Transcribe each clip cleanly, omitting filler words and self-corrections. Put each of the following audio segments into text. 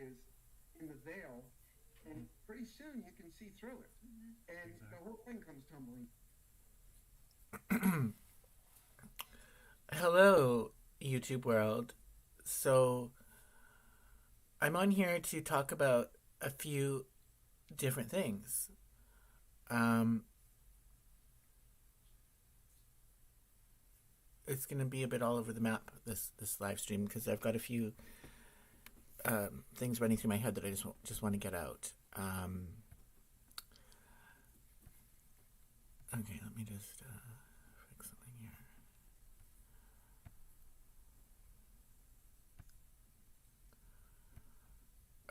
is in the veil, and pretty soon you can see through it, and the whole thing comes tumbling. Hello, YouTube world. So, I'm on here to talk about a few different things. Um, it's going to be a bit all over the map this live stream because I've got a few things running through my head that I just want to get out. Okay, let me just fix something here.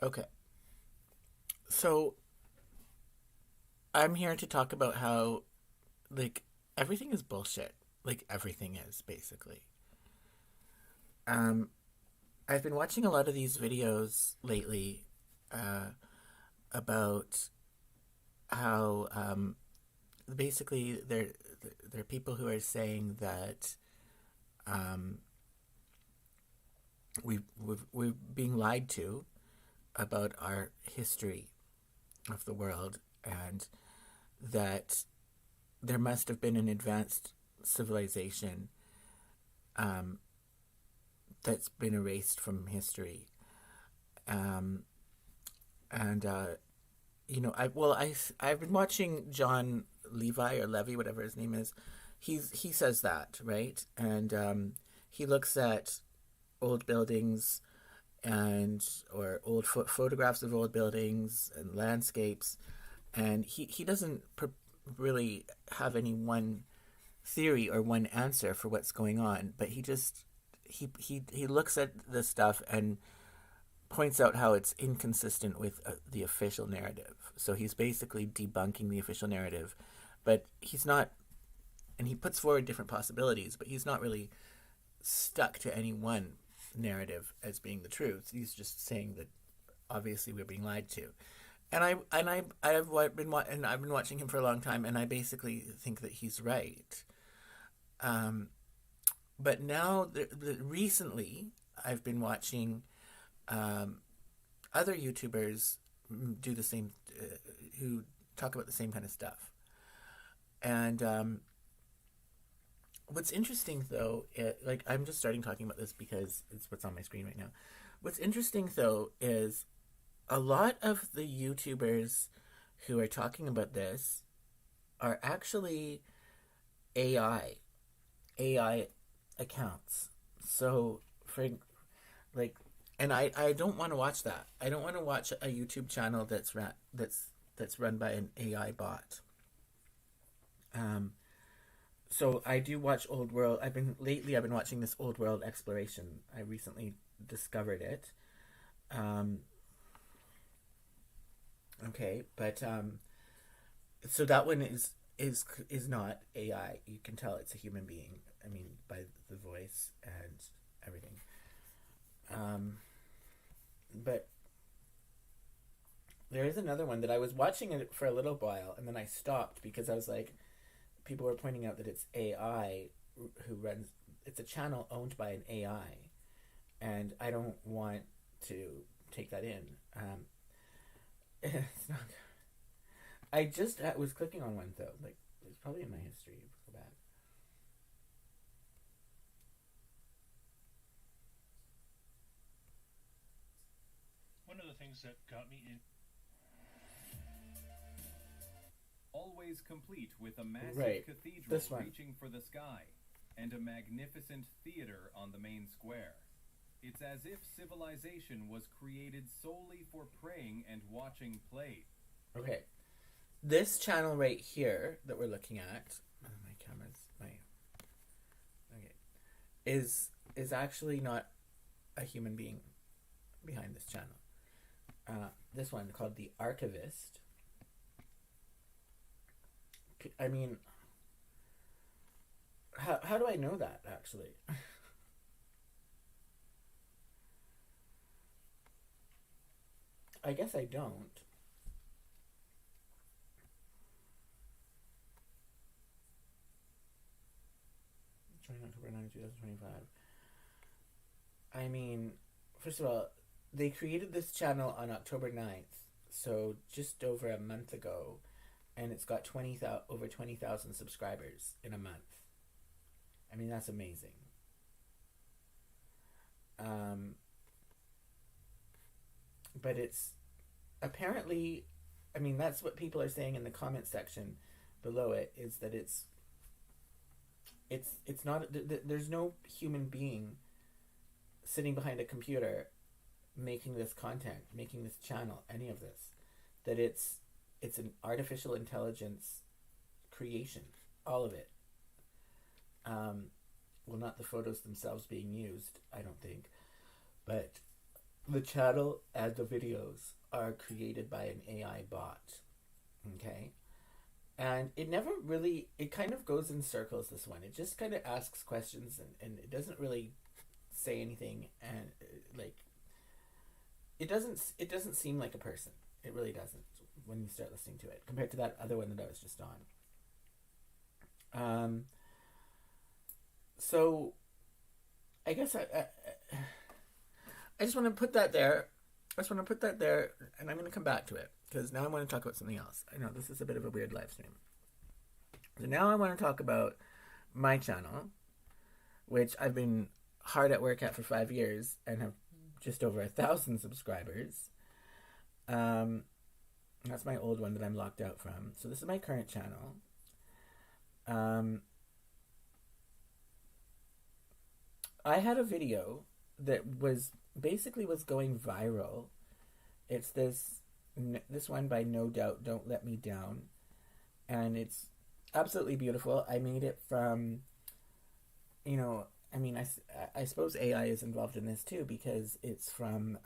Okay, so I'm here to talk about how like everything is bullshit. Like everything is basically. Um, I've been watching a lot of these videos lately uh, about how basically they're people who are saying that um, we're being lied to about our history of the world, and that there must have been an advanced civilization um, that's been erased from history. Um, and I've been watching John Levi or Levy, whatever his name is. He says that, right, and he looks at old buildings and or old photographs of old buildings and landscapes, and he doesn't really have any one theory or one answer for what's going on, but he looks at the stuff and points out how it's inconsistent with the official narrative. So he's basically debunking the official narrative, but he's not, and he puts forward different possibilities, but he's not really stuck to any one narrative as being the truth. He's just saying that obviously we're being lied to. I've been watching him for a long time, and I basically think that he's right. Um, but now, recently, I've been watching um, other YouTubers do the same, who talk about the same kind of stuff. And what's interesting, though, like I'm just starting talking about this because it's what's on my screen right now. What's interesting, though, is a lot of the YouTubers who are talking about this are actually AI, AI accounts. So, for like, and I don't want to watch that. I don't want to watch a YouTube channel that's run by an AI bot. Um, so I do watch Old World. I've been watching this Old World exploration. I recently discovered it. Um, okay, but so that one is not AI. You can tell it's a human being. I mean, by the voice and everything. Um, but there is another one that I was watching it for a little while, and then I stopped because I was like, people were pointing out that it's AI who runs. It's a channel owned by an AI, and I don't want to take that in. It's not. I just was clicking on one though. Like it's probably in my history. Go back. One of the things that got me in. Always complete with a massive Right. cathedral This one. reaching for the sky and a magnificent theater on the main square. It's as if civilization was created solely for praying and watching plays. Okay. This channel right here that we're looking at, my camera's okay, is actually not a human being behind this channel. This one called The Archivist. I mean, how do I know that actually? I guess I don't. October 9, 2025. I mean, first of all, they created this channel on October 9th, so just over a month ago, and it's got over 20,000 subscribers in a month. I mean, that's amazing. But it's apparently, I mean, that's what people are saying in the comment section below it, is that it's not, there's no human being sitting behind a computer making this content, making this channel, any of this. That it's an artificial intelligence creation, all of it. Well, not the photos themselves being used, I don't think, but the channel and the videos are created by an AI bot. Okay? And it never really, it kind of goes in circles, this one. It just kind of asks questions, and it doesn't really say anything, and like, it doesn't seem like a person. It really doesn't when you start listening to it, compared to that other one that I was just on. So I guess I just want to put that there. I just want to put that there, and I'm going to come back to it, because now I want to talk about something else. I know this is a bit of a weird live stream. So now I want to talk about my channel, which I've been hard at work at for 5 years and have just over 1,000 subscribers. That's my old one that I'm locked out from. So this is my current channel. I had a video that was going viral. It's this one by No Doubt, Don't Let Me Down, and it's absolutely beautiful. I made it from, I mean, I suppose AI is involved in this too, because it's from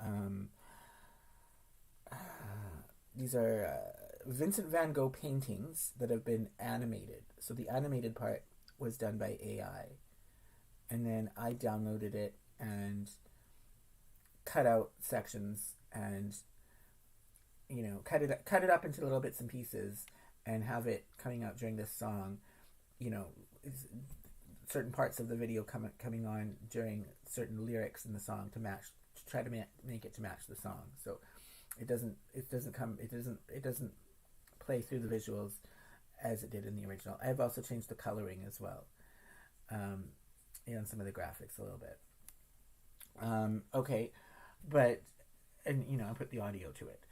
these are Vincent van Gogh paintings that have been animated. So the animated part was done by AI, and then I downloaded it and cut out sections and cut it up into little bits and pieces and have it coming out during this song. Certain parts of the video coming on during certain lyrics in the song to try to make it to match the song. So it doesn't play through the visuals as it did in the original. I've also changed the coloring as well, and some of the graphics a little bit. Okay, but I put the audio to it,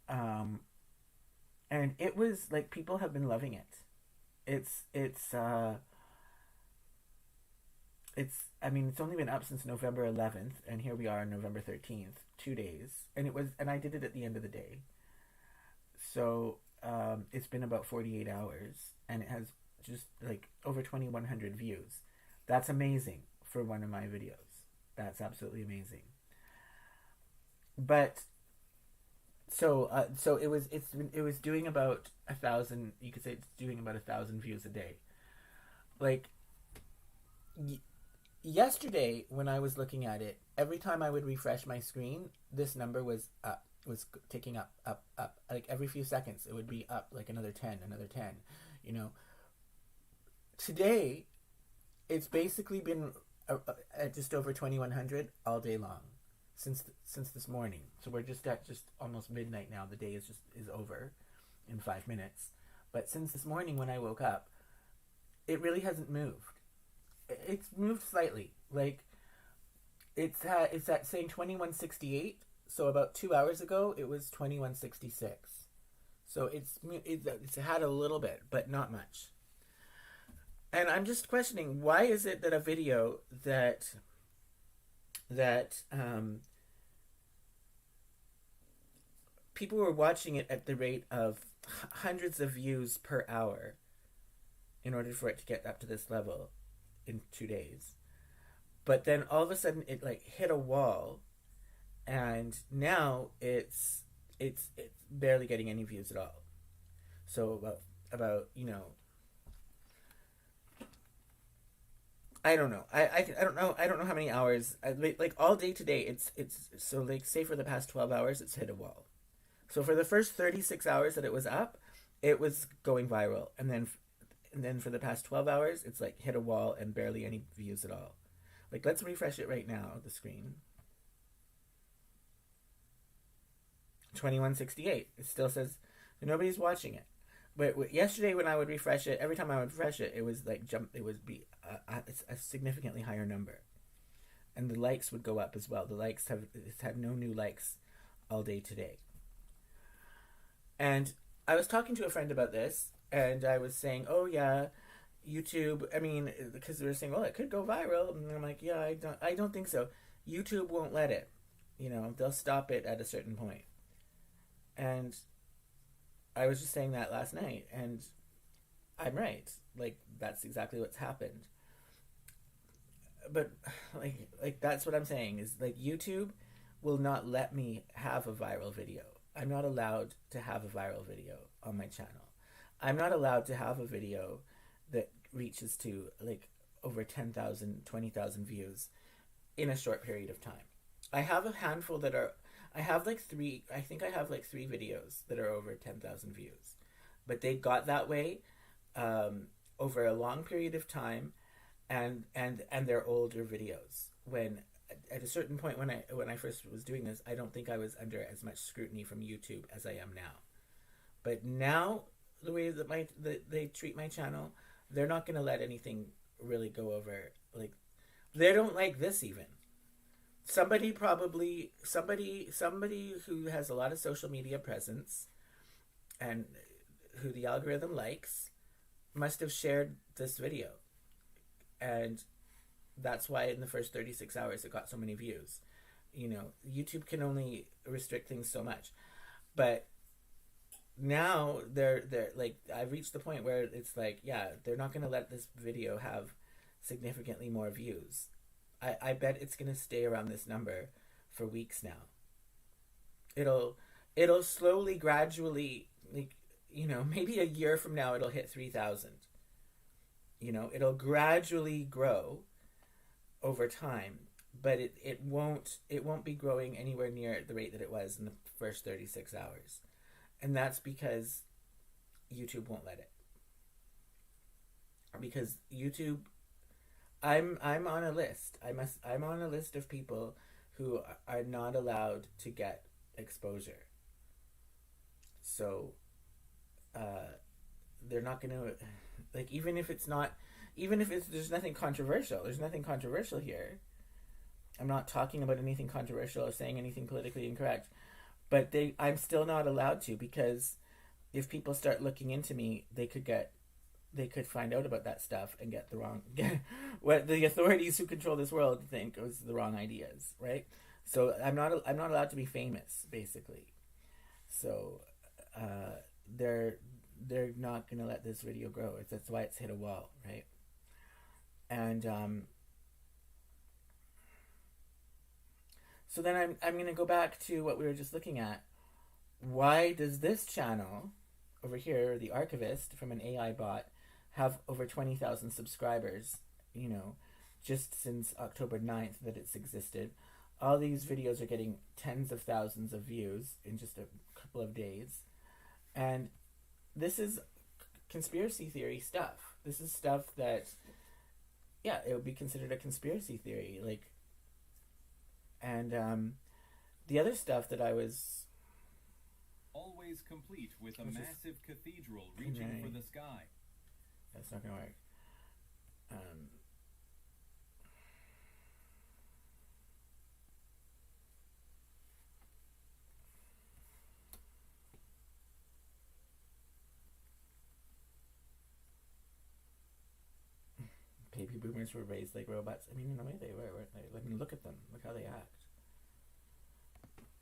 and it was like, people have been loving it. It's only been up since November 11th, and here we are on November 13th, 2 days, and I did it at the end of the day. So it's been about 48 hours, and it has just like over 2,100 views. That's amazing for one of my videos. That's absolutely amazing. But so it was doing about 1,000. You could say it's doing about 1,000 views a day. Like yesterday, when I was looking at it, every time I would refresh my screen, this number was ticking up. Like every few seconds, it would be up like another 10. Today, it's basically been at just over 2,100 all day long since this morning. So we're just at almost midnight now. The day is over in 5 minutes. But since this morning when I woke up, it really hasn't moved. It's moved slightly. Like it's at saying 2,168. So about 2 hours ago, it was 2,166. So it's had a little bit, but not much. And I'm just questioning, why is it that a video that people were watching it at the rate of hundreds of views per hour in order for it to get up to this level in 2 days, but then all of a sudden it like hit a wall, and now it's barely getting any views at all. So about I don't know. I don't know. I don't know how many hours. Like all day today, it's so like, say for the past 12 hours, it's hit a wall. So for the first 36 hours that it was up, it was going viral, and then for the past 12 hours, it's like hit a wall and barely any views at all. Like, let's refresh it right now, the screen. 2168. It still says nobody's watching it. But yesterday when I would refresh it, every time I would refresh it, it was like it would be a significantly higher number. And the likes would go up as well. The likes it's had no new likes all day today. And I was talking to a friend about this, and I was saying, oh yeah, YouTube, I mean, because they were saying, well, it could go viral. And I'm like, yeah, I don't think so. YouTube won't let it. You know, they'll stop it at a certain point. And I was just saying that last night, and I'm right. Like, that's exactly what's happened. But, like that's what I'm saying, is, like, YouTube will not let me have a viral video. I'm not allowed to have a viral video on my channel. I'm not allowed to have a video that reaches to, like, over 10,000, 20,000 views in a short period of time. I have a handful that are... I have like three videos that are over 10,000 views. But they got that way over a long period of time, and they're older videos. When at a certain point when I first was doing this, I don't think I was under as much scrutiny from YouTube as I am now. But now, the way that they treat my channel, they're not going to let anything really go over. Like, they don't like this even. Somebody who has a lot of social media presence and who the algorithm likes must have shared this video. And that's why in the first 36 hours it got so many views. You know, YouTube can only restrict things so much. But now they're like, I've reached the point where it's like, yeah, they're not going to let this video have significantly more views. I bet it's going to stay around this number for weeks now. It'll slowly, gradually, like, you know, maybe a year from now it'll hit 3,000. You know, it'll gradually grow over time, but it won't be growing anywhere near the rate that it was in the first 36 hours. And that's because YouTube won't let it. Because YouTube, I'm on a list. I'm on a list of people who are not allowed to get exposure. So they're not going to, like, even if there's nothing controversial. There's nothing controversial here. I'm not talking about anything controversial or saying anything politically incorrect. But I'm still not allowed to, because if people start looking into me, they could find out about that stuff and get what the authorities who control this world think was the wrong ideas, right? So I'm not allowed to be famous, basically. So they're not going to let this video grow. That's why it's hit a wall, right? And so then I'm going to go back to what we were just looking at. Why does this channel over here, The Archivist, from an AI bot, have over 20,000 subscribers, you know, just since October 9th that it's existed? All these videos are getting tens of thousands of views in just a couple of days. And this is conspiracy theory stuff. This is stuff that, yeah, it would be considered a conspiracy theory. Like, and the other stuff that I was... Always complete with a massive cathedral reaching for the sky. That's not going to work. Baby boomers were raised like robots. I mean, in a way they were, weren't they? I mean, look at them. Look how they act.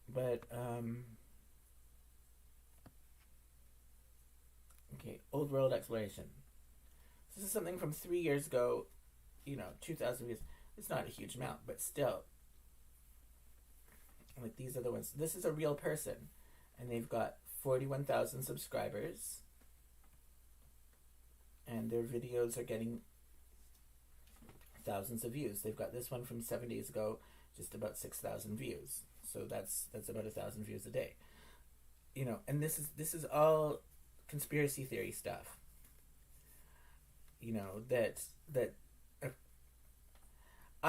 But, okay, old world exploration. This is something from 3 years ago, you know, 2,000 views. It's not a huge amount, but still. Like, these are the ones. This is a real person, and they've got 41,000 subscribers, and their videos are getting thousands of views. They've got this one from 7 days ago, just about 6,000 views. So that's about 1,000 views a day. You know, and this is all conspiracy theory stuff. You know, that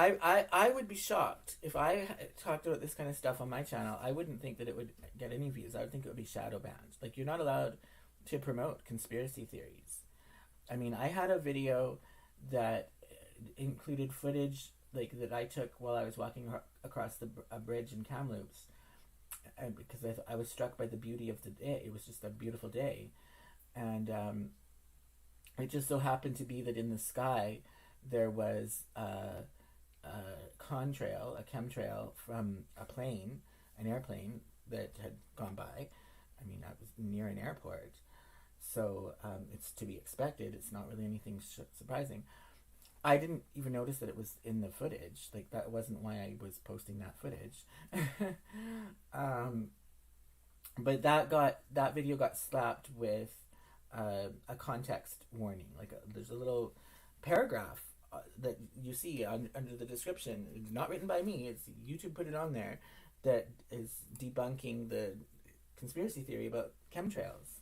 I would be shocked if I talked about this kind of stuff on my channel. I wouldn't think that it would get any views. I would think it would be shadow banned. Like, you're not allowed to promote conspiracy theories. I mean, I had a video that included footage like that I took while I was walking across a bridge in Kamloops, and because I was struck by the beauty of the day. It was just a beautiful day, and it just so happened to be that in the sky there was a contrail, a chemtrail from an airplane that had gone by. I mean, I was near an airport, so it's to be expected. It's not really anything surprising. I didn't even notice that it was in the footage. Like, that wasn't why I was posting that footage. But that video got slapped with a context warning. Like, there's a little paragraph that you see under the description. It's not written by me. It's YouTube put it on there, that is debunking the conspiracy theory about chemtrails.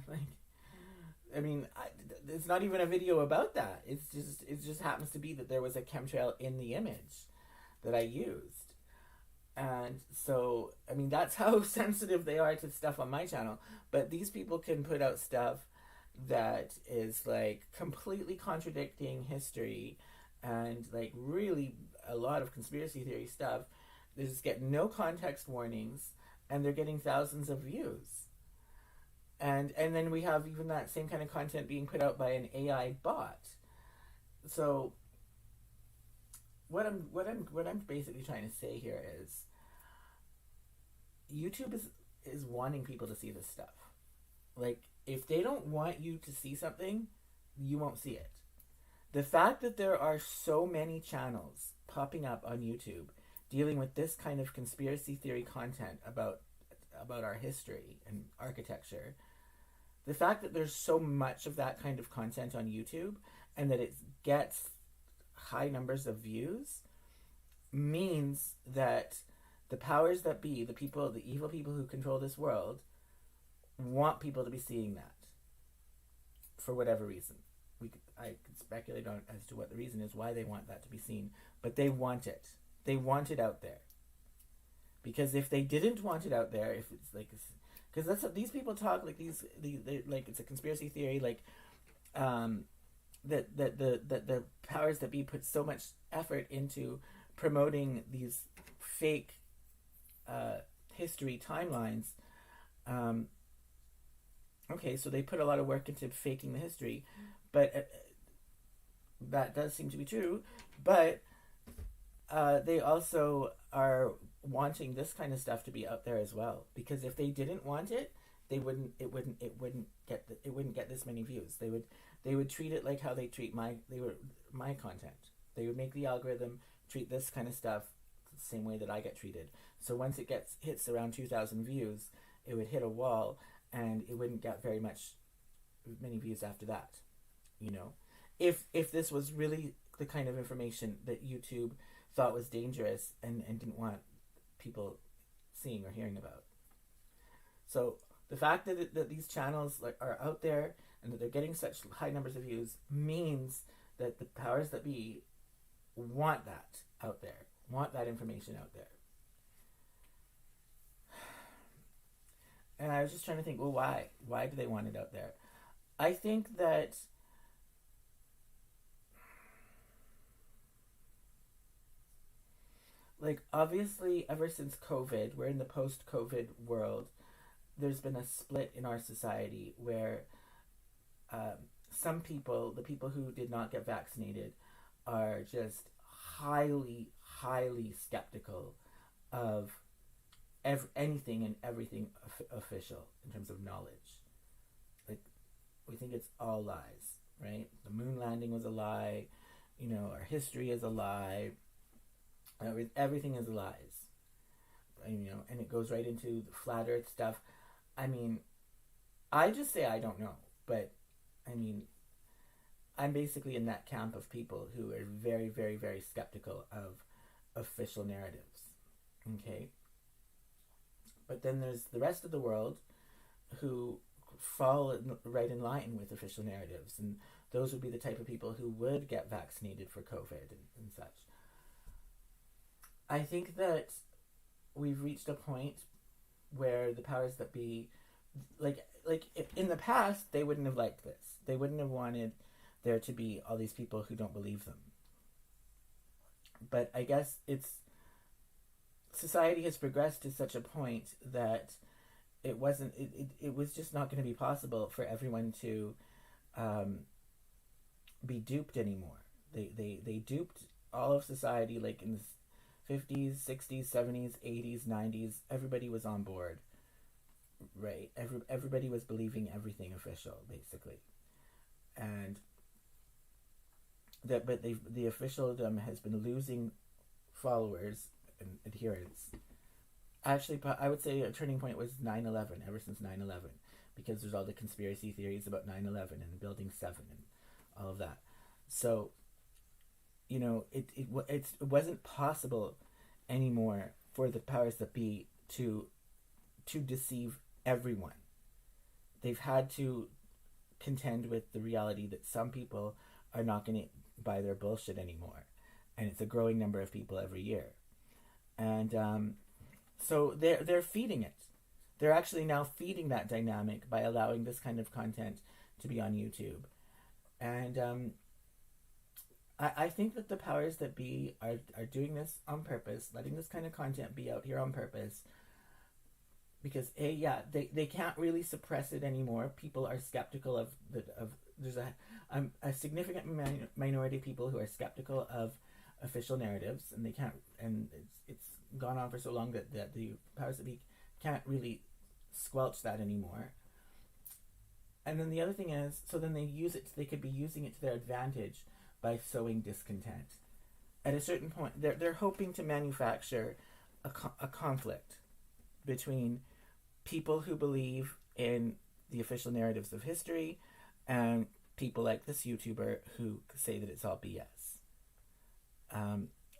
Like, I mean, it's not even a video about that. It just happens to be that there was a chemtrail in the image that I used. And so, I mean, that's how sensitive they are to stuff on my channel. But these people can put out stuff that is, like, completely contradicting history and, like, really a lot of conspiracy theory stuff. They just get no context warnings, and they're getting thousands of views. And then we have even that same kind of content being put out by an AI bot. So what I'm basically trying to say here is YouTube is wanting people to see this stuff. Like, if they don't want you to see something, you won't see it. The fact that there are so many channels popping up on YouTube dealing with this kind of conspiracy theory content about our history and architecture, the fact that there's so much of that kind of content on YouTube and that it gets high numbers of views means that the powers that be, the evil people who control this world, want people to be seeing that for whatever reason. I could speculate on as to what the reason is why they want that to be seen, but they want it. They want it out there. Because if they didn't want it out there, if it's like, because that's what these people talk, like these like, it's a conspiracy theory, like that the powers that be put so much effort into promoting these fake history timelines. Okay, so they put a lot of work into faking the history, but that does seem to be true. But they also are wanting this kind of stuff to be out there as well, because if they didn't want it, it wouldn't get this many views. They would treat it like how they treat my content. They would make the algorithm treat this kind of stuff the same way that I get treated. So once it hits around 2,000 views, it would hit a wall, and it wouldn't get many views after that. You know, if this was really the kind of information that YouTube thought was dangerous and didn't want people seeing or hearing about. So the fact that these channels are out there and that they're getting such high numbers of views means that the powers that be want that out there, want that information out there. And I was just trying to think, well, why? Why do they want it out there? I think that like, obviously, ever since COVID, we're in the post-COVID world, there's been a split in our society where some people, the people who did not get vaccinated, are just highly, highly skeptical of anything and everything official in terms of knowledge. Like, we think it's all lies, right? The moon landing was a lie. You know, our history is a lie. Everything is lies, you know, and it goes right into the flat earth stuff. I mean, I just say I don't know, but I mean, I'm basically in that camp of people who are very, very, very skeptical of official narratives, okay? But then there's the rest of the world who fall right in line with official narratives, and those would be the type of people who would get vaccinated for COVID and such. I think that we've reached a point where the powers that be, like in the past, they wouldn't have liked this. They wouldn't have wanted there to be all these people who don't believe them. But I guess society has progressed to such a point that it was just not going to be possible for everyone to be duped anymore. They duped all of society, like in the 50s, 60s, 70s, 80s, 90s. Everybody was on board, right? Everybody was believing everything official, basically. And but the officialdom has been losing followers and adherents. Actually, I would say a turning point was 9/11, ever since 9/11, because there's all the conspiracy theories about 9/11 and Building 7 and all of that. So, it wasn't possible anymore for the powers that be to deceive everyone. They've had to contend with the reality that some people are not going to buy their bullshit anymore, and it's a growing number of people every year. And so they're feeding it. They're actually now feeding that dynamic by allowing this kind of content to be on YouTube. And I think that the powers that be are doing this on purpose, letting this kind of content be out here on purpose, because they can't really suppress it anymore. People are skeptical of there's a significant minority of people who are skeptical of official narratives, and they can't, and it's gone on for so long that the powers that be can't really squelch that anymore. And then the other thing is, so then they could be using it to their advantage by sowing discontent. At a certain point, they're hoping to manufacture a conflict between people who believe in the official narratives of history and people like this YouTuber who say that it's all BS.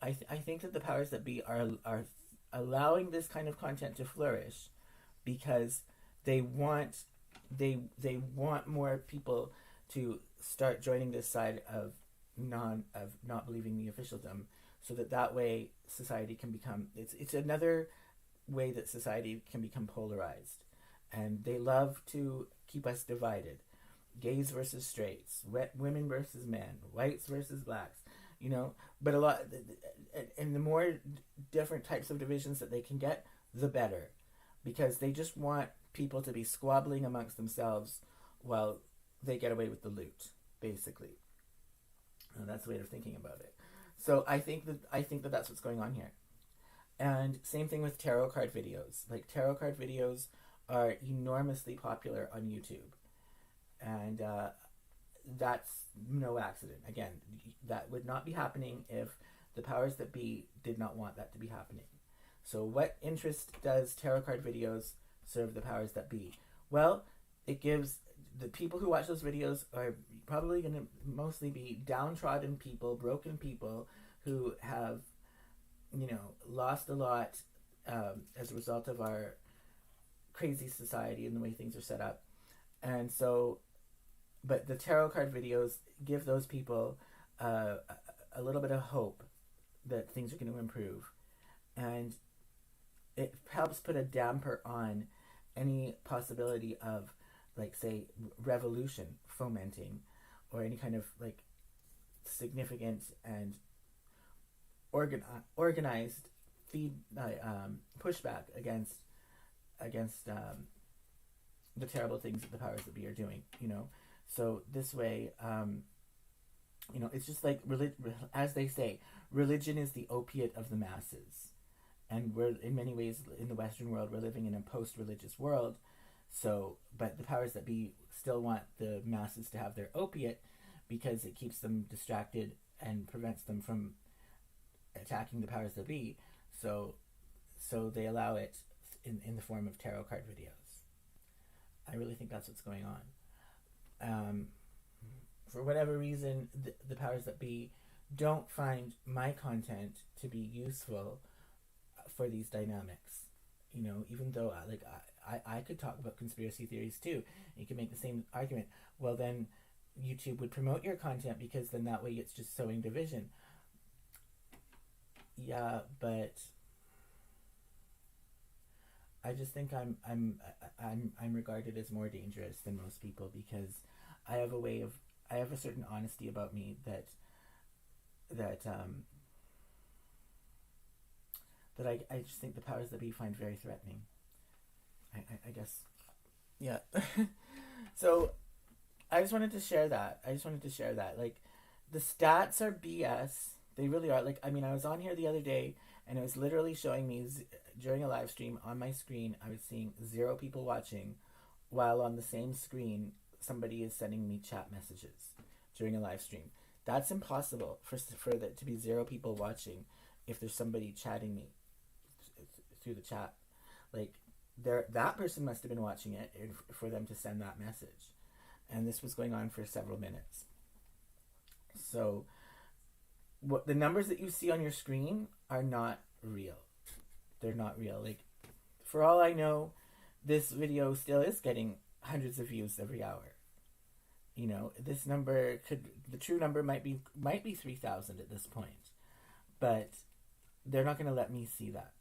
I think that the powers that be are allowing this kind of content to flourish because they want more people to start joining this side of not believing the officialdom, so that way society can become it's another way that society can become polarized, and they love to keep us divided. Gays versus straights, women versus men, whites versus blacks, but a lot, and the more different types of divisions that they can get, the better, because they just want people to be squabbling amongst themselves while they get away with the loot, basically. And that's the way of thinking about it. So I think that that's what's going on here. And same thing with tarot card videos. Like, tarot card videos are enormously popular on YouTube. And that's no accident. Again, that would not be happening if the powers that be did not want that to be happening. So what interest does tarot card videos serve the powers that be? Well, it gives the people who watch those videos are probably going to mostly be downtrodden people, broken people who have, lost a lot as a result of our crazy society and the way things are set up. And so, but the tarot card videos give those people a little bit of hope that things are going to improve. And it helps put a damper on any possibility of, like, say, revolution fomenting, or any kind of, like, significant and organized pushback against the terrible things that the powers that be are doing. So this way, it's just like as they say, religion is the opiate of the masses, and we're in many ways in the Western world, we're living in a post-religious world. So, but the powers that be still want the masses to have their opiate because it keeps them distracted and prevents them from attacking the powers that be. So they allow it in the form of tarot card videos. I really think that's what's going on. For whatever reason, the powers that be don't find my content to be useful for these dynamics. Even though I could talk about conspiracy theories too. You can make the same argument. Well, then YouTube would promote your content because then that way it's just sowing division. Yeah, but I just think I'm regarded as more dangerous than most people because I have I have a certain honesty about me that I just think the powers that be find very threatening. I guess. Yeah. So I just wanted to share that. Like, the stats are BS. They really are. Like, I mean, I was on here the other day, and it was literally showing me during a live stream on my screen. I was seeing 0 people watching, while on the same screen somebody is sending me chat messages during a live stream. That's impossible for there to be 0 people watching if there's somebody chatting me through the chat. Like, that person must have been watching it for them to send that message. And this was going on for several minutes. So what the numbers that you see on your screen are not real. They're not real. Like, for all I know, this video still is getting hundreds of views every hour. You know, this number the true number might be 3,000 at this point. But they're not going to let me see that.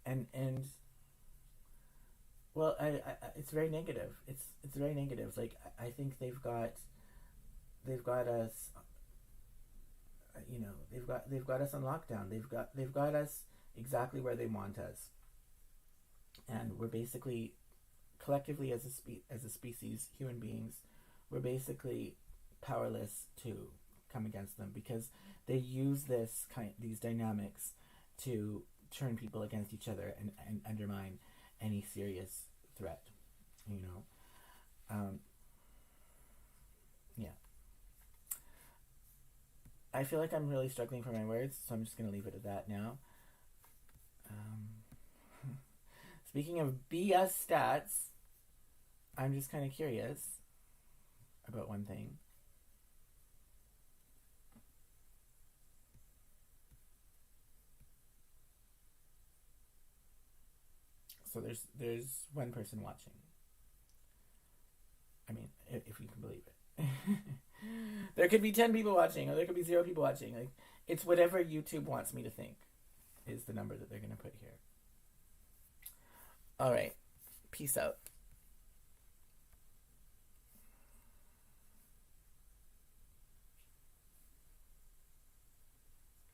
And well, I it's very negative. It's very negative. Like, I think they've got us. You know, they've got us on lockdown. They've got us exactly where they want us, and we're basically collectively as a species, human beings, we're basically powerless to come against them because they use these dynamics to turn people against each other and undermine any serious threat, you know. Yeah. I feel like I'm really struggling for my words, so I'm just going to leave it at that now. Speaking of BS stats, I'm just kind of curious about one thing. So there's one person watching. I mean, if you can believe it. There could be 10 people watching, or there could be 0 people watching. Like, it's whatever YouTube wants me to think is the number that they're going to put here. All right. Peace out.